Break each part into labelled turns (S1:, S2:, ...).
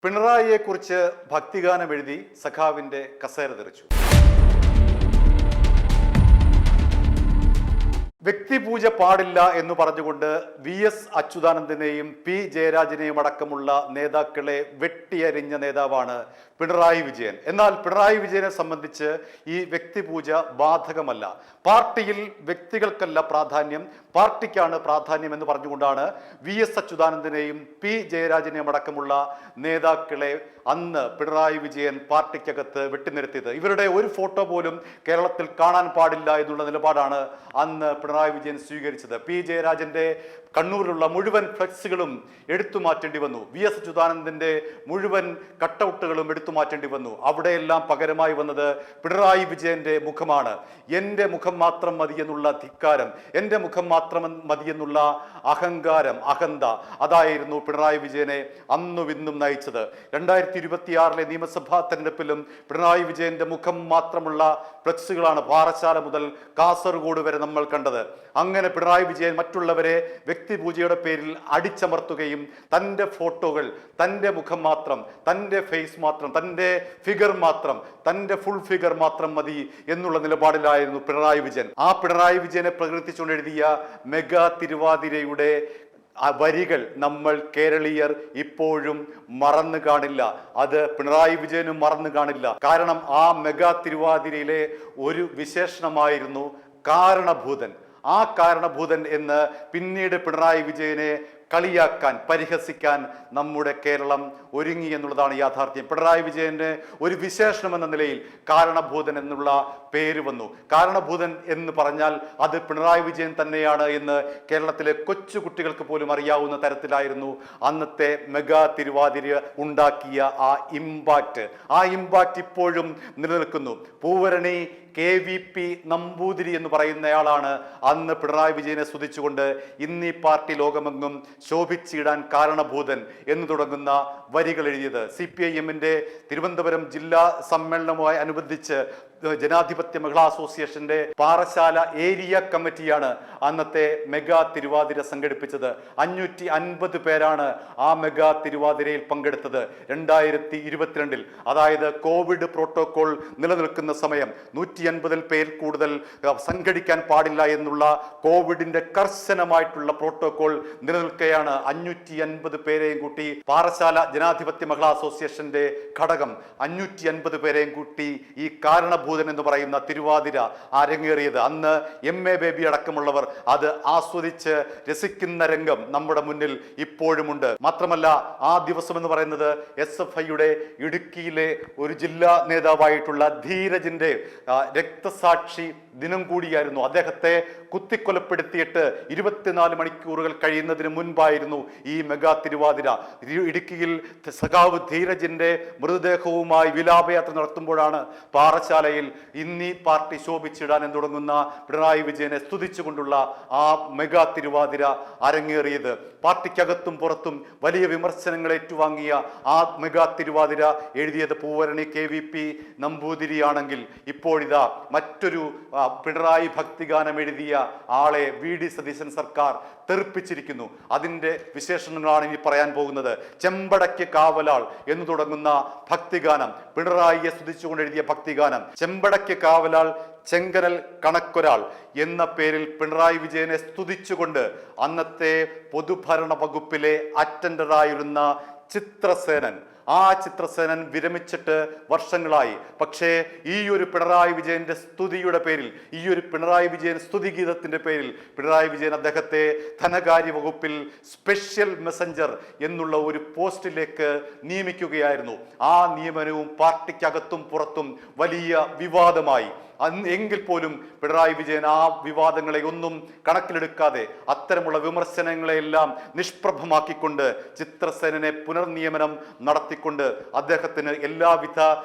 S1: പിണറായിയെക്കുറിച്ച് ഭക്തിഗാനം എഴുതി സഖാവിന്റെ കസേര തെറിച്ചു. വ്യക്തിപൂജ പാടില്ല എന്ന് പറഞ്ഞുകൊണ്ട് VS അച്യുതാനന്ദനെയും P ജയരാജനെയും അടക്കമുള്ള നേതാക്കളെ വെട്ടിയരിഞ്ഞ നേതാവാണ് പിണറായി വിജയൻ. എന്നാൽ പിണറായി വിജയനെ സംബന്ധിച്ച് ഈ വ്യക്തിപൂജ ബാധകമല്ല. പാർട്ടിയിൽ വ്യക്തികൾക്കല്ല പ്രാധാന്യം, പാർട്ടിക്കാണ് പ്രാധാന്യം എന്ന് പറഞ്ഞുകൊണ്ടാണ് VS അച്യുതാനന്ദനെയും P ജയരാജനെയും അടക്കമുള്ള നേതാക്കളെ അന്ന് പിണറായി വിജയൻ പാർട്ടിക്കകത്ത് വെട്ടിനിരത്തിയത്. ഇവരുടെ ഒരു ഫോട്ടോ പോലും കേരളത്തിൽ കാണാൻ പാടില്ല എന്നുള്ള നിലപാടാണ് അന്ന് പിണറായി വിജയൻ സ്വീകരിച്ചത്. P ജയരാജന്റെ കണ്ണൂരിലുള്ള മുഴുവൻ ഫ്ലെക്സുകളും എടുത്തു മാറ്റേണ്ടി വന്നു. VS അച്യുതാനന്ദന്റെ മുഴുവൻ കട്ടൗട്ടുകളും എടുത്തു മാറ്റേണ്ടി വന്നു. അവിടെയെല്ലാം പകരമായി വന്നത് പിണറായി വിജയന്റെ മുഖമാണ്. എൻ്റെ മുഖം മാത്രം മതി എന്നുള്ള ധിക്കാരം, എൻ്റെ മുഖം മാത്രം മതി എന്നുള്ള അഹങ്കാരം, അഹന്ത, അതായിരുന്നു പിണറായി വിജയനെ അന്നും ഇന്നും നയിച്ചത്. 2026 നിയമസഭാ തെരഞ്ഞെടുപ്പിലും പിണറായി വിജയന്റെ മുഖം മാത്രമുള്ള ഫ്ലെക്സുകളാണ് പാറശാല മുതൽ കാസർഗോഡ് വരെ നമ്മൾ കണ്ടത്. അങ്ങനെ പിണറായി വിജയൻ മറ്റുള്ളവരെ വ്യക്തിപൂജയുടെ പേരിൽ അടിച്ചമർത്തുകയും തൻ്റെ ഫോട്ടോകൾ, തൻ്റെ മുഖം മാത്രം, തൻ്റെ ഫേസ് മാത്രം, തൻ്റെ ഫിഗർ മാത്രം, തൻ്റെ ഫുൾ ഫിഗർ മാത്രം മതി എന്നുള്ള നിലപാടിലായിരുന്നു പിണറായി വിജയൻ. ആ പിണറായി വിജയനെ പ്രകീർത്തിച്ചുകൊണ്ട് എഴുതിയ മെഗാ തിരുവാതിരയുടെ വരികൾ നമ്മൾ കേരളീയർ ഇപ്പോഴും മറന്നു കാണില്ല. അത് പിണറായി വിജയനും മറന്നു കാണില്ല. കാരണം ആ മെഗാ തിരുവാതിരയിലെ ഒരു വിശേഷണമായിരുന്നു കാരണഭൂതൻ. ആ കാരണഭൂതൻ എന്ന് പിന്നീട് പിണറായി വിജയനെ കളിയാക്കാൻ, പരിഹസിക്കാൻ നമ്മുടെ കേരളം ഒരുങ്ങി എന്നുള്ളതാണ് യാഥാർത്ഥ്യം. പിണറായി വിജയന് ഒരു വിശേഷണം എന്ന നിലയിൽ കാരണഭൂതൻ എന്നുള്ള പേര് വന്നു. കാരണഭൂതൻ എന്ന് പറഞ്ഞാൽ അത് പിണറായി വിജയൻ തന്നെയാണ് എന്ന് കേരളത്തിലെ കൊച്ചു കുട്ടികൾക്ക് പോലും അറിയാവുന്ന തരത്തിലായിരുന്നു അന്നത്തെ മെഗാ തിരുവാതിര ഉണ്ടാക്കിയ ആ ഇമ്പാക്റ്റ്. ആ ഇമ്പാക്റ്റ് ഇപ്പോഴും നിലനിൽക്കുന്നു. പൂവരണി KVP നമ്പൂതിരി എന്ന് പറയുന്നയാളാണ് അന്ന് പിണറായി വിജയനെ സ്തുതിച്ചുകൊണ്ട് ഇന്നീ പാർട്ടി ലോകമെങ്ങും ശോഭിച്ചിടാൻ കാരണഭൂതൻ എന്ന് തുടങ്ങുന്ന വരികൾ എഴുതിയത്. CPIM-ന്റെ തിരുവനന്തപുരം ജില്ലാ സമ്മേളനവുമായി അനുബന്ധിച്ച് ജനാധിപത്യ മഹിളാ അസോസിയേഷന്റെ പാറശാല ഏരിയ കമ്മിറ്റിയാണ് അന്നത്തെ മെഗാ തിരുവാതിര സംഘടിപ്പിച്ചത്. 550 പേരാണ് ആ മെഗാ തിരുവാതിരയിൽ പങ്കെടുത്തത്. 2022 അതായത് കോവിഡ് പ്രോട്ടോകോൾ നിലനിൽക്കുന്ന സമയം 150 പേരിൽ കൂടുതൽ സംഘടിക്കാൻ പാടില്ല എന്നുള്ള കോവിഡിന്റെ കർശനമായിട്ടുള്ള പ്രോട്ടോകോൾ നിലനിൽക്കുകയാണ് 550 പേരെയും കൂട്ടി പാറശാല ജനാധിപത്യ മഹിളാ അസോസിയേഷന്റെ ഘടകം 550 പേരെയും കൂട്ടി ഈ കാരണഭൂതൻ എന്ന് പറയുന്ന തിരുവാതിര അരങ്ങേറിയത്. അന്ന് MA ബേബി അടക്കമുള്ളവർ അത് ആസ്വദിച്ച് രസിക്കുന്ന രംഗം നമ്മുടെ മുന്നിൽ ഇപ്പോഴുമുണ്ട്. മാത്രമല്ല ആ ദിവസം എന്ന് പറയുന്നത് SFIയുടെ ഇടുക്കിയിലെ ഒരു ജില്ലാ നേതാവായിട്ടുള്ള ധീരജിന്റെ രക്തസാക്ഷി ദിനം കൂടിയായിരുന്നു. അദ്ദേഹത്തെ കുത്തിക്കൊലപ്പെടുത്തിയിട്ട് 24 മണിക്കൂറുകൾ കഴിയുന്നതിന് മുൻപായിരുന്നു ഈ മെഗാ തിരുവാതിര. ഇടുക്കിയിൽ സഖാവ് ധീരജിന്റെ മൃതദേഹവുമായി വിലാപയാത്ര നടത്തുമ്പോഴാണ് പാറശാലയിൽ ഇന്നീ പാർട്ടി ശോഭിച്ചിടാൻ എന്ന് തുടങ്ങുന്ന പിണറായി വിജയനെ സ്തുതിച്ചുകൊണ്ടുള്ള ആ മെഗാ തിരുവാതിര അരങ്ങേറിയത്. പാർട്ടിക്കകത്തും പുറത്തും വലിയ വിമർശനങ്ങൾ ഏറ്റുവാങ്ങിയ ആ മെഗാ തിരുവാതിര എഴുതിയത് പൂവരണി KVP നമ്പൂതിരിയാണെങ്കിൽ ഇപ്പോഴിതാ മറ്റൊരു പിണറായി ഭക്തിഗാനം എഴുതിയ ആളെ VD സതീശൻ സർക്കാർ തെറിപ്പിച്ചിരിക്കുന്നു. അതിൻ്റെ വിശേഷണങ്ങളാണ് ഇനി പറയാൻ പോകുന്നത്. ചെമ്പടയ്ക്ക് കാവലാൾ എന്ന് തുടങ്ങുന്ന ഭക്തിഗാനം, പിണറായിയെ സ്തുതിച്ചുകൊണ്ട് എഴുതിയ ഭക്തിഗാനം. ചെമ്പടയ്ക്ക് കാവലാൾ ചെങ്കനൽ കണക്കൊരാൾ എന്ന പേരിൽ പിണറായി വിജയനെ സ്തുതിച്ചുകൊണ്ട് അന്നത്തെ പൊതുഭരണ വകുപ്പിലെ അറ്റൻഡറായിരുന്ന ചിത്രസേനൻ, ആ ചിത്രസേനൻ വിരമിച്ചിട്ട് വർഷങ്ങളായി. പക്ഷേ ഈ ഒരു പിണറായി വിജയന്റെ സ്തുതിയുടെ പേരിൽ, ഈ ഒരു പിണറായി വിജയൻ സ്തുതിഗീതത്തിന്റെ പേരിൽ പിണറായി വിജയൻ അദ്ദേഹത്തെ ധനകാര്യ വകുപ്പിൽ സ്പെഷ്യൽ മെസ്സഞ്ചർ എന്നുള്ള ഒരു പോസ്റ്റിലേക്ക് നിയമിക്കുകയായിരുന്നു. ആ നിയമനവും പാർട്ടിക്കകത്തും പുറത്തും വലിയ വിവാദമായി. എങ്കിൽ പോലും പിണറായി വിജയൻ ആ വിവാദങ്ങളെ ഒന്നും കണക്കിലെടുക്കാതെ അത്തരമുള്ള വിമർശനങ്ങളെയെല്ലാം നിഷ്പ്രഭമാക്കിക്കൊണ്ട് ചിത്രസേനനെ പുനർനിയമനം നടത്തിക്കൊണ്ട് അദ്ദേഹത്തിന് എല്ലാവിധ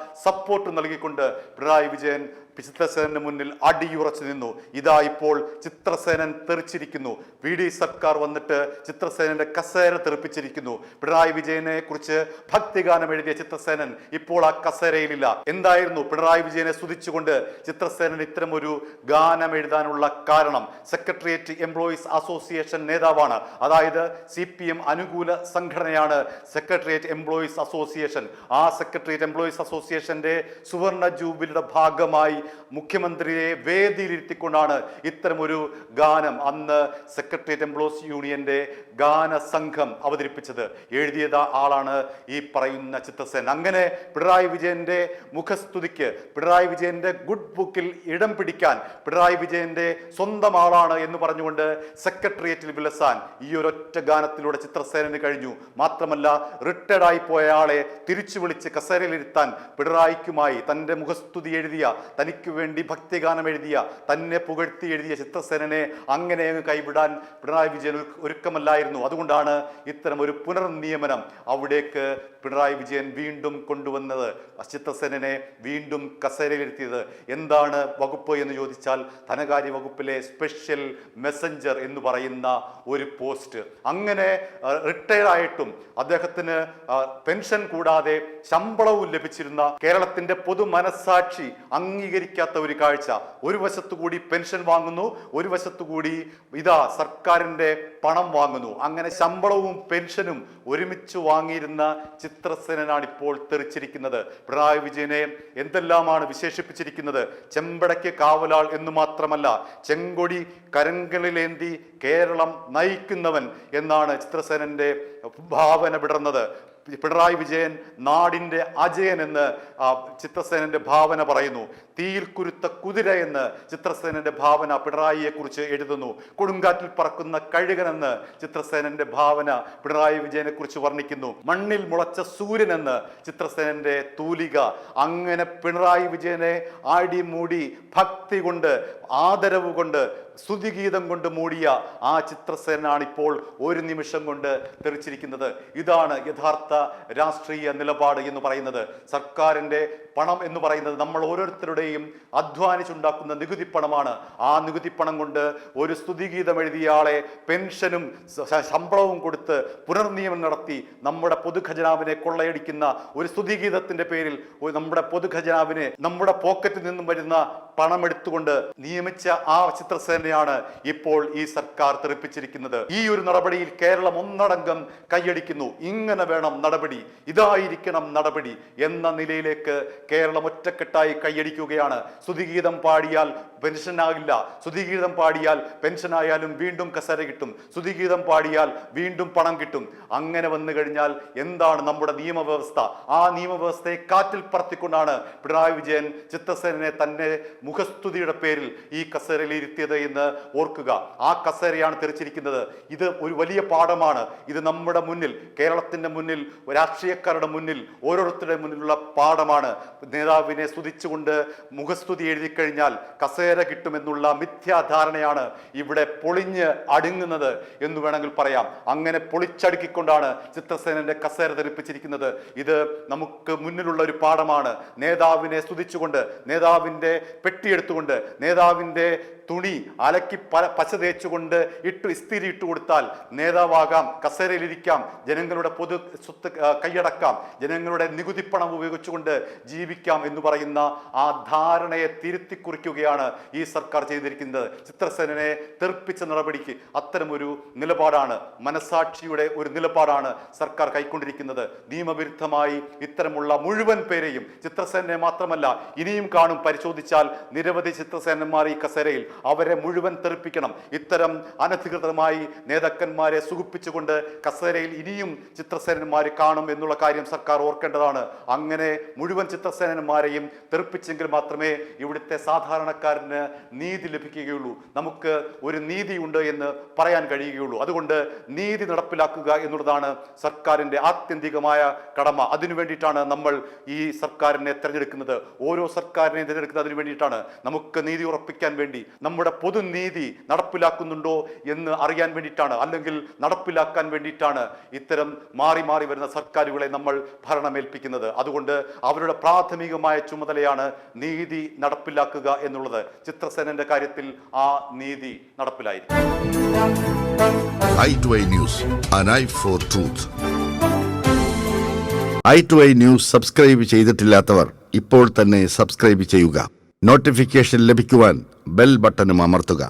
S1: സപ്പോർട്ടും നൽകിക്കൊണ്ട് പിണറായി വിജയൻ ചിത്രസേനന് മുന്നിൽ അടിയുറച്ചു നിന്നു. ഇതാ ഇപ്പോൾ ചിത്രസേനൻ തെറിച്ചിരിക്കുന്നു. VD സർക്കാർ വന്നിട്ട് ചിത്രസേനന്റെ കസേര തെറിപ്പിച്ചിരിക്കുന്നു. പിണറായി വിജയനെ കുറിച്ച് ഭക്തിഗാനം എഴുതിയ ചിത്രസേനൻ ഇപ്പോൾ ആ കസേരയിലില്ല. എന്തായിരുന്നു പിണറായി വിജയനെ സ്തുതിച്ചുകൊണ്ട് ചിത്രസേനൻ ഇത്തരം ഒരു ഗാനം എഴുതാനുള്ള കാരണം? സെക്രട്ടേറിയറ്റ് എംപ്ലോയീസ് അസോസിയേഷൻ നേതാവാണ്. അതായത് CPM അനുകൂല സംഘടനയാണ് സെക്രട്ടേറിയറ്റ് എംപ്ലോയീസ് അസോസിയേഷൻ. ആ സെക്രട്ടേറിയറ്റ് എംപ്ലോയീസ് അസോസിയേഷന്റെ സുവർണ ജൂബിലിയുടെ ഭാഗമായി മുഖ്യമന്ത്രിയെ വേദിയിലിരുത്തിക്കൊണ്ടാണ് ഇത്തരമൊരു ഗാനം അന്ന് സെക്രട്ടേറിയറ്റ് എംപ്ലോയീസ് യൂണിയന്റെ ഗാന സംഘം അവതരിപ്പിച്ചത്. എഴുതിയത് ആളാണ് ഈ പറയുന്ന ചിത്രസേൻ. അങ്ങനെ പിണറായി വിജയന്റെ മുഖസ്തുതിക്ക്, പിണറായി വിജയന്റെ ഗുഡ് ബുക്കിൽ ഇടം പിടിക്കാൻ, പിണറായി വിജയന്റെ സ്വന്തം ആളാണ് എന്ന് പറഞ്ഞുകൊണ്ട് സെക്രട്ടേറിയറ്റിൽ വിലസാൻ ഈ ഒരൊറ്റ ഗാനത്തിലൂടെ ചിത്രസേനന് കഴിഞ്ഞു. മാത്രമല്ല, റിട്ടയർഡ് ആയി പോയ ആളെ തിരിച്ചു വിളിച്ച് കസേരയിലിരുത്താൻ പിണറായിക്കുമായി തന്റെ മുഖസ്തുതി എഴുതിയ, തനിക്ക് വേണ്ടി ഭക്തിഗാനം എഴുതിയ, തന്നെ പുകഴ്ത്തി എഴുതിയ ചിത്രസേനനെ അങ്ങനെ അങ്ങ് കൈവിടാൻ പിണറായി വിജയൻ ഒരുക്കമല്ലായിരുന്നു. അതുകൊണ്ടാണ് ഇത്തരം ഒരു പുനർനിയമനം അവിടേക്ക് പിണറായി വിജയൻ വീണ്ടും കൊണ്ടുവന്നത്, ചിത്രസേനനെ വീണ്ടും കസേരയിലിരുത്തിയത്. എന്താണ് വകുപ്പ് എന്ന് ചോദിച്ചാൽ ധനകാര്യ വകുപ്പിലെ സ്പെഷ്യൽ മെസ്സഞ്ചർ എന്ന് പറയുന്ന ഒരു പോസ്റ്റ്. അങ്ങനെ റിട്ടയർഡ് ആയിട്ടും അദ്ദേഹത്തിന് പെൻഷൻ കൂടാതെ ശമ്പളവും ലഭിച്ചിരുന്ന കേരളത്തിന്റെ പൊതു മനസാക്ഷി അംഗീകരിക്കാത്ത ഒരു കാഴ്ച. ഒരു വശത്തുകൂടി പെൻഷൻ വാങ്ങുന്നു, ഒരു വശത്തുകൂടി ഇതാ സർക്കാരിന്റെ പണം വാങ്ങുന്നു. അങ്ങനെ ശമ്പളവും പെൻഷനും ഒരുമിച്ച് വാങ്ങിയിരുന്ന ചിത്രസേനനാണ് ഇപ്പോൾ തെറിച്ചിരിക്കുന്നത്. പിണറായി വിജയനെ എന്തെല്ലാമാണ് വിശേഷിപ്പിച്ചിരിക്കുന്നത്? ചെമ്പടയ്ക്ക് കാവലാൾ എന്ന് മാത്രമല്ല, ചെങ്കൊടി കരങ്ങളിലേന്തി കേരളം നയിക്കുന്നവൻ എന്നാണ് ചിത്രസേനന്റെ ഭാവന വിടർന്നത്. പിണറായി വിജയൻ നാടിന്റെ അജയൻ എന്ന് ചിത്രസേനന്റെ ഭാവന പറയുന്നു. തീയിൽ കുരുത്ത കുതിര എന്ന് ചിത്രസേനന്റെ ഭാവന പിണറായിയെ കുറിച്ച് എഴുതുന്നു. കൊടുങ്കാറ്റിൽ പറക്കുന്ന കഴുകനെന്ന് ചിത്രസേനന്റെ ഭാവന പിണറായി വിജയനെ കുറിച്ച് വർണ്ണിക്കുന്നു. മണ്ണിൽ മുളച്ച സൂര്യൻ എന്ന് ചിത്രസേനന്റെ തൂലിക. അങ്ങനെ പിണറായി വിജയനെ ആടിമൂടി ഭക്തി കൊണ്ട്, ആദരവ് കൊണ്ട്, സ്തുതിഗീതം കൊണ്ട് മൂടിയ ആ ചിത്രസേനാണ് ഇപ്പോൾ ഒരു നിമിഷം കൊണ്ട് തെറിച്ചിരിക്കുന്നത്. ഇതാണ് യഥാർത്ഥ രാഷ്ട്രീയ നിലപാട് എന്ന് പറയുന്നത്. സർക്കാരിന്റെ പണം എന്ന് പറയുന്നത് നമ്മൾ ഓരോരുത്തരുടെയും അധ്വാനിച്ചുണ്ടാക്കുന്ന നികുതി പണമാണ്. ആ നികുതി പണം കൊണ്ട് ഒരു സ്തുതിഗീതം എഴുതിയ ആളെ പെൻഷനും ശമ്പളവും കൊടുത്ത് പുനർനിയമനം നടത്തി നമ്മുടെ പൊതുഖജനാവിനെ കൊള്ളയടിക്കുന്ന ഒരു സ്തുതിഗീതത്തിന്റെ പേരിൽ നമ്മുടെ പൊതുഖജനാവിനെ, നമ്മുടെ പോക്കറ്റിൽ നിന്നും വരുന്ന പണം എടുത്തുകൊണ്ട് നിയമിച്ച ആ ചിത്രസേനയാണ് ഇപ്പോൾ ഈ സർക്കാർ തെറിപ്പിച്ചിരിക്കുന്നത്. ഈ ഒരു നടപടിയിൽ കേരളം ഒന്നടങ്കം കൈയടിക്കുന്നു. ഇങ്ങനെ വേണം നടപടി, ഇതായിരിക്കണം നടപടി എന്ന നിലയിലേക്ക് കേരളം ഒറ്റക്കെട്ടായി കൈയടിക്കുകയാണ്. സ്തുതിഗീതം പാടിയാൽ പെൻഷനാകില്ല, സ്തുതിഗീതം പാടിയാൽ പെൻഷനായാലും വീണ്ടും കസേര കിട്ടും, സ്തുതിഗീതം പാടിയാൽ വീണ്ടും പണം കിട്ടും. അങ്ങനെ വന്നു കഴിഞ്ഞാൽ എന്താണ് നമ്മുടെ നിയമവ്യവസ്ഥ? ആ നിയമവ്യവസ്ഥയെ കാറ്റിൽ പറത്തിക്കൊണ്ടാണ് പിണറായി വിജയൻ ചിത്രസേനനെ തന്നെ മുഖസ്തുതിയുടെ പേരിൽ ഈ കസേരയിൽ ഇരുത്തിയത് എന്ന് ഓർക്കുക. ആ കസേരയാണ് തെറിച്ചിരിക്കുന്നത്. ഇത് ഒരു വലിയ പാഠമാണ്. ഇത് നമ്മുടെ മുന്നിൽ, കേരളത്തിന്റെ മുന്നിൽ, രാഷ്ട്രീയക്കാരുടെ മുന്നിൽ, ഓരോരുത്തരുടെ മുന്നിലുള്ള പാഠമാണ്. നേതാവിനെ സ്തുതിച്ചുകൊണ്ട് മുഖസ്തുതി എഴുതി കഴിഞ്ഞാൽ കസേര കിട്ടുമെന്നുള്ള മിഥ്യാധാരണയാണ് ഇവിടെ പൊളിഞ്ഞ് അടുങ്ങുന്നത് എന്ന് വേണമെങ്കിൽ പറയാം. അങ്ങനെ പൊളിച്ചടുക്കിക്കൊണ്ടാണ് ചിത്രസേനന്റെ കസേര തെറിപ്പിച്ചിരിക്കുന്നത്. ഇത് നമുക്ക് മുന്നിലുള്ള ഒരു പാഠമാണ്. നേതാവിനെ സ്തുതിച്ചുകൊണ്ട്, നേതാവിന്റെ പെട്ടിയെടുത്തുകൊണ്ട്, നേതാവിന്റെ തുണി അലക്കി പച്ച തേച്ചുകൊണ്ട് ഇസ്തിരി ഇട്ട് കൊടുത്താൽ നേതാവാകാം, കസേരയിലിരിക്കാം, ജനങ്ങളുടെ പൊതു സ്വത്ത് കൈയടക്കാം, ജനങ്ങളുടെ നികുതി പണം ഉപയോഗിച്ചുകൊണ്ട് ജീവിക്കാം എന്ന് പറയുന്ന ആ ധാരണയെ തിരുത്തി കുറിക്കുകയാണ് ഈ സർക്കാർ ചെയ്തിരിക്കുന്നത്. ചിത്രസേനനെ തെറിപ്പിച്ച നടപടിക്ക് അത്തരമൊരു നിലപാടാണ്, മനസാക്ഷിയുടെ ഒരു നിലപാടാണ് സർക്കാർ കൈക്കൊണ്ടിരിക്കുന്നത്. നിയമവിരുദ്ധമായി ഇത്തരമുള്ള മുഴുവൻ പേരെയും, ചിത്രസേനനെ മാത്രമല്ല ഇനിയും കാണും, പരിശോധിച്ചാൽ നിരവധി ചിത്രസേനന്മാർ ഈ കസേരയിൽ, അവരെ മുഴുവൻ തെറിപ്പിക്കണം. ഇത്തരം അനധികൃതമായി നേതാക്കന്മാരെ സുഖിപ്പിച്ചുകൊണ്ട് കസേരയിൽ ഇനിയും ചിത്രസേനന്മാർ കാണും എന്നുള്ള കാര്യം സർക്കാർ ഓർക്കേണ്ടതാണ്. അങ്ങനെ മുഴുവൻ ചിത്രസേനന്മാരെയും തെറിപ്പിച്ചെങ്കിൽ മാത്രമേ ഇവിടുത്തെ സാധാരണക്കാരന് നീതി ലഭിക്കുകയുള്ളൂ, നമുക്ക് ഒരു നീതിയുണ്ട് എന്ന് പറയാൻ കഴിയുകയുള്ളൂ. അതുകൊണ്ട് നീതി നടപ്പിലാക്കുക എന്നുള്ളതാണ് സർക്കാരിന്റെ ആത്യന്തികമായ കടമ. അതിനു വേണ്ടിയിട്ടാണ് നമ്മൾ ഈ സർക്കാരിനെ തിരഞ്ഞെടുക്കുന്നത്. ഓരോ സർക്കാരിനെയും തിരഞ്ഞെടുക്കുന്നത് അതിനു വേണ്ടിയിട്ടാണ്, നമുക്ക് നീതി ഉറപ്പിക്കാൻ വേണ്ടി, നമ്മുടെ പൊതു പൊതുനീതി നടപ്പിലാക്കുന്നുണ്ടോ എന്ന് അറിയാൻ വേണ്ടിയിട്ടാണ്, അല്ലെങ്കിൽ നടപ്പിലാക്കാൻ വേണ്ടിയിട്ടാണ് ഇത്തരം മാറി മാറി വരുന്ന സർക്കാരുകളെ നമ്മൾ ഭരണമേൽപ്പിക്കുന്നത്. അതുകൊണ്ട് അവരുടെ പ്രാഥമികമായ ചുമതലയാണ് നീതി നടപ്പിലാക്കുക എന്നുള്ളത്. ചിത്രസേനന്റെ കാര്യത്തിൽ ആ നീതി നടപ്പിലായിരിക്കും.
S2: i2i News, an eye for truth. i2i News subscribe ചെയ്തിട്ടില്ലാത്തവർ ഇപ്പോൾ തന്നെ സബ്സ്ക്രൈബ് ചെയ്യുക. നോട്ടിഫിക്കേഷൻ ലഭിക്കുവാൻ ബെൽ ബട്ടണും അമർത്തുക.